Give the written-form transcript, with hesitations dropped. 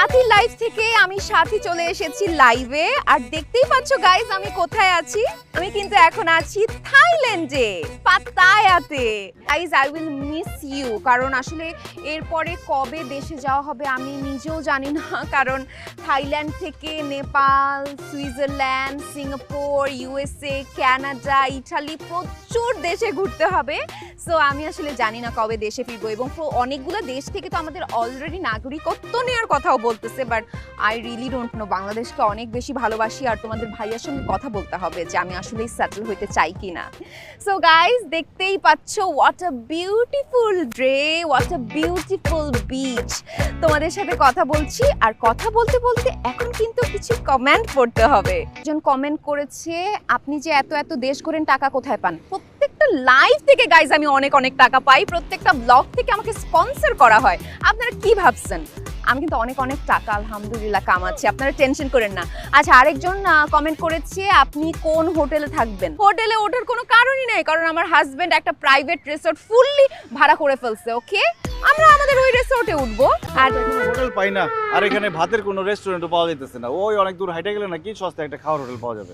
সাথী live থেকে আমি সাথী চলে এসেছি লাইভে। আর দেখতেই পাচ্ছ গাইজ আমি কোথায় আছি। আমি কিন্তু এখন আছি থাইল্যান্ডে, পাত্তায়াতে। Guys I will miss you, কারণ আসলে এরপরে কবে দেশে যাওয়া হবে আমি নিজেও জানি না। কারণ থাইল্যান্ড থেকে Nepal, Switzerland, Singapore, USA, Canada, Italy প্রচুর দেশে ঘুরতে হবে। সো আমি আসলে জানি না কবে দেশে ফিরবো। এবং অনেকগুলো দেশ থেকে তো আমাদের অলরেডি নাগরিকত্ব নেওয়ার কথাও বলতেছে, but I really don't know. বাংলাদেশকে অনেক বেশি ভালোবাসি, আর তোমাদের ভাইয়ার সঙ্গে কথা বলতে হবে যে আমি আসলেই সেটেল হইতে চাই কিনা। সো গাইজ দেখতেই পাচ্ছ what a beautiful day, what a beautiful beach. তোমাদের সাথে কথা বলছি, আর কথা বলতে বলতে এখন কিন্তু কিছু কমেন্ট পড়তে হবে। একজন কমেন্ট করেছে, আপনি যে এত এত দেশ ঘোরেন টাকা কোথায় পান? প্রত্যেকটা লাইভ থেকে গাইজ আমি অনেক অনেক টাকা পাই, প্রত্যেকটা ব্লগ থেকে আমাকে স্পন্সর করা হয়। আপনারা কি ভাবছেন? আমি কিন্তু অনেক অনেক টাকা আলহামদুলিল্লাহ কামাচ্ছি, আপনারা টেনশন করেন না। আচ্ছা, আরেকজন কমেন্ট করেছে, আপনি কোন হোটেলে থাকবেন? হোটেলে ওঠার কোনো কারণই নেই, কারণ আমার হাজবেন্ড একটা প্রাইভেট রিসোর্ট ফুললি ভাড়া করে ফেলছে। ওকে, আমরা আমাদের ওই রিসোর্টে উঠবো। আর হোটেল পাই না, আর এখানে ভাতের কোনো রেস্টুরেন্টও পাওয়া যাইতেছে না। ওই অনেক দূর হাইটে গেলে নাকি সস্তা একটা খাওয়ার হোটেল পাওয়া যাবে।